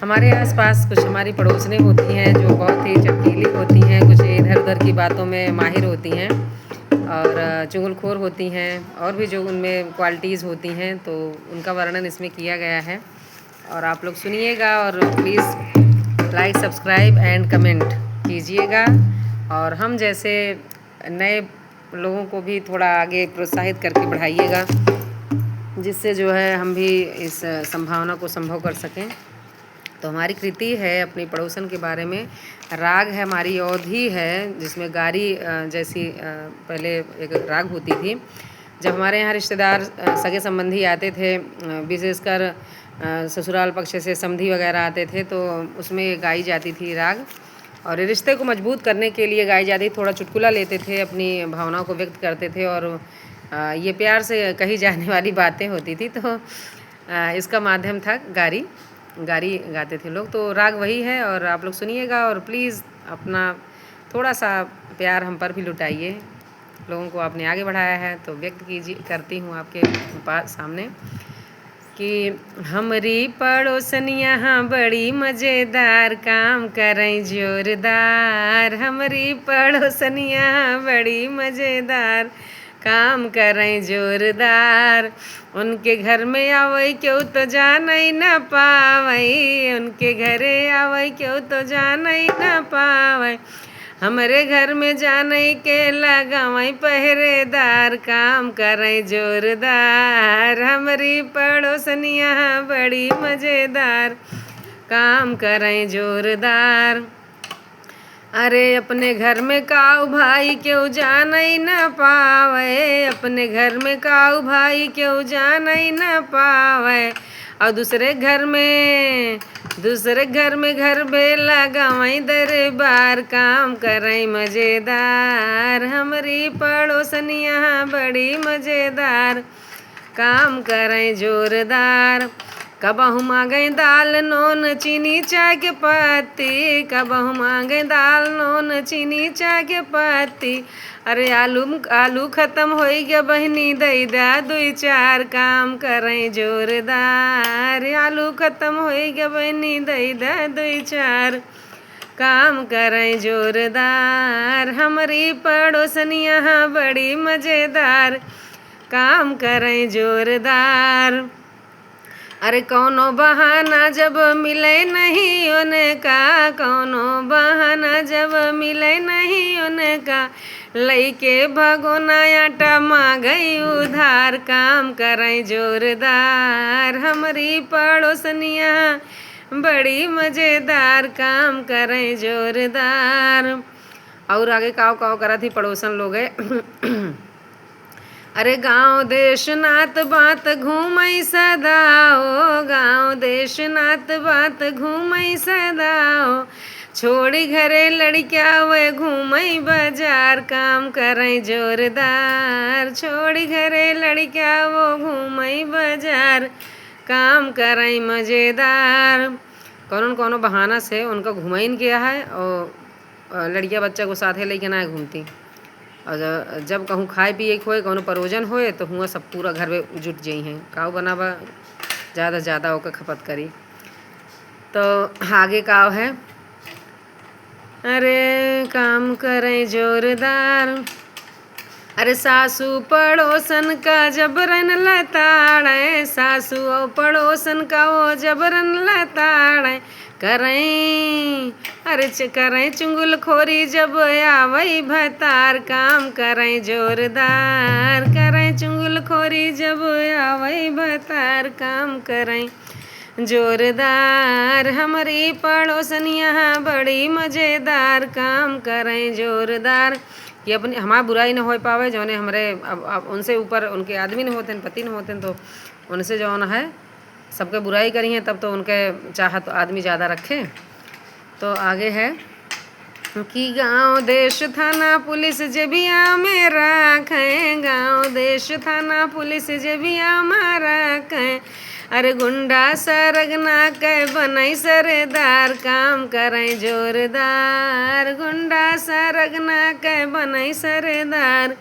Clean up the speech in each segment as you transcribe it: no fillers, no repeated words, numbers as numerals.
हमारे आसपास कुछ हमारी पड़ोसनें होती हैं जो बहुत ही चटकीली होती हैं, कुछ इधर उधर की बातों में माहिर होती हैं और चुगलखोर होती हैं, और भी जो उनमें क्वालिटीज़ होती हैं, तो उनका वर्णन इसमें किया गया है। और आप लोग सुनिएगा और please like subscribe and comment कीजिएगा, और हम जैसे नए लोगों को भी थोड़ा आगे प्रोत्साहित करके बढ़ाइएगा, जिससे जो है हम भी इस संभावना को संभव कर सकें। तो हमारी कृति है अपनी पड़ोसन के बारे में। राग है हमारी अवधि है, जिसमें गारी जैसी पहले एक राग होती थी। जब हमारे यहाँ रिश्तेदार सगे संबंधी आते थे, विशेषकर ससुराल पक्ष से समधी वगैरह आते थे, तो उसमें गाई जाती थी राग, और रिश्ते को मजबूत करने के लिए गाई जाती। थोड़ा चुटकुला लेते थे, अपनी भावनाओं को व्यक्त करते थे, और ये प्यार से कही जाने वाली बातें होती थी। तो इसका माध्यम था गारी गाते थे लोग। तो राग वही है, और आप लोग सुनिएगा, और प्लीज़ अपना थोड़ा सा प्यार हम पर भी लुटाइए। लोगों को आपने आगे बढ़ाया है तो व्यक्त करती हूँ आपके पास सामने कि हमरी पड़ोसन यहाँ बड़ी मज़ेदार, काम करें जोरदार। हमरी पड़ोसन यहाँ बड़ी मज़ेदार, काम करें जोरदार। उनके घर में आवई क्यों तो जानई न पावई, उनके घरे आवई क्यों तो जानई न पावई। हमरे घर में जानई के लगावई पहरेदार, काम करें जोरदार। हमारी पड़ोसनिया बड़ी मज़ेदार, काम करें जोरदार। अरे अपने घर में काऊ भाई क्यों जानई न पावे, अपने घर में काऊ भाई क्यों जानई न पावे। और दूसरे घर में घर बेला गवाई दरबार, काम करें मज़ेदार। हमारी पड़ोसन यहाँ बड़ी मज़ेदार, काम करें जोरदार। कबहू मांगे दाल नून चीनी चाय के पत्ती, कबहू मांगे दाल नून चीनी चाय के पत्ती। अरे आलू ख़त्म हो गया बहनी दई दा दुई चार, काम करें जोरदार। आलू ख़त्म हो गया बहनी दई दा दुई चार, काम करें जोरदार। हमारी पड़ोसन यहाँ बड़ी मज़ेदार, काम करें जोरदार। अरे कौनो बहाना जब मिले नहीं उनका, कौनो बहाना जब मिले नहीं उनका। लइके भगोना आटा मांगई उधार, काम करें जोरदार। हमारी पड़ोसनिया बड़ी मज़ेदार, काम करें जोरदार। और आगे काव काव करा थी पड़ोसन लोग अरे गाँव देश नात बात घूमई सदा ओ, गाँव देश नात बात घूमई सदा ओ। छोड़ी घरे लड़किया वे घूमई बाजार, काम करें जोरदार। छोड़ी घरे लड़किया वो घूमई बाजार, काम करें मज़ेदार। कौनो बहाना से उनका घुमाइन किया है, और लड़किया बच्चा को साथे लेके ना घूमती। और जब कहूँ खाए पिए खोए कौनो परोजन होए तो हुआ सब पूरा घर में जुट जाई हैं, काव बनावा ज़्यादा से ज़्यादा होकर खपत करी। तो आगे काव है, अरे काम करें जोरदार। अरे सासू पड़ोसन का जबरन लताड़े, सासू और पड़ोसन का वो जबरन लताड़े। करें चुंगलखोरी जब आवई भतार, काम करें जोरदार। करें चुंगलखोरी जब आवई भतार, काम करें जोरदार। हमारी पड़ोसन यहाँ बड़ी मज़ेदार, काम करें जोरदार। कि अपनी हमारा बुराई न हो पावे, जौने हमारे अब उनसे ऊपर उनके आदमी न होते, पति न होते, तो उनसे जौन है सबके बुराई करी हैं, तब तो उनके चाहत आदमी ज़्यादा रखे। तो आगे है कि गांव देश थाना पुलिस जेबिया में रखें, गांव देश थाना पुलिस जेबिया में रखें। अरे गुंडा सरगना के बनई सरदार, काम करें जोरदार। गुंडा सरगना के बनई सरदार,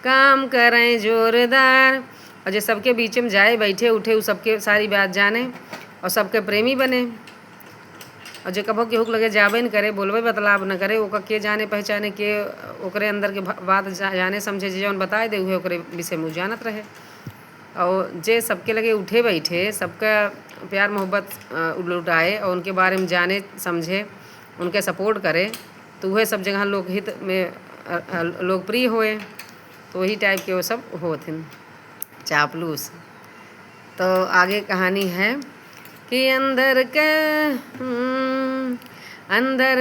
काम करें जोरदार। और जो सबके बीच में जाए बैठे उठे वो सबके सारी बात जाने, और सबके प्रेमी बने। और जो कभो केहू लगे जाबे न करे, बोलबे बतलाव न करे, ओका के जाने पहचाने के ओकरे अंदर के बात जाने समझे, जौन बताए दे उहे ओकरे विषय में जानत रहे। और जे सबके लगे उठे बैठे सबका प्यार मोहब्बत लुटाए और उनके बारे में जाने समझे, उनके सपोर्ट करे, तो वह सब जगह लोकहित में लोकप्रिय होए। तो वही टाइप के वो सब होथिन चापलूस। तो आगे कहानी है कि अंदर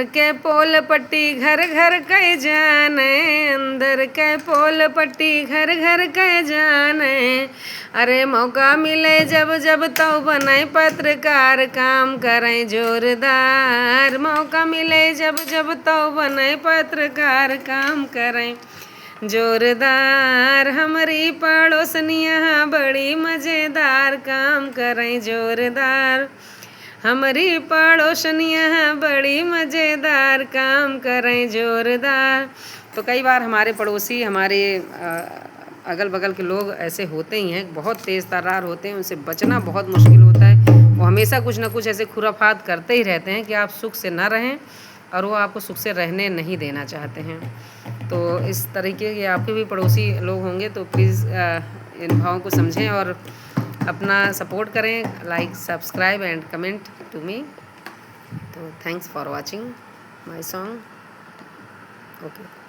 के पोल पट्टी घर घर कह जाने, अंदर के पोल पट्टी घर घर कह जाने। अरे मौका मिले जब जब तो बने पत्रकार, काम करें जोरदार। मौका मिले जब जब तो बने पत्रकार, काम करें जोरदार। हमारी पड़ोसनिया बड़ी मज़ेदार, काम करें जोरदार। हमारी पड़ोसनिया बड़ी मज़ेदार, काम करें जोरदार। तो कई बार हमारे पड़ोसी, हमारे अगल बगल के लोग ऐसे होते ही हैं, बहुत तेज़ तर्रार होते हैं, उनसे बचना बहुत मुश्किल होता है। वो हमेशा कुछ ना कुछ ऐसे खुराफात करते ही रहते हैं कि आप सुख से ना रहें, और वो आपको सुख से रहने नहीं देना चाहते हैं। तो इस तरीके के आपके भी पड़ोसी लोग होंगे तो प्लीज़ इन भावों को समझें और अपना सपोर्ट करें। Like, subscribe and comment to me. तो thanks for watching my song. Okay.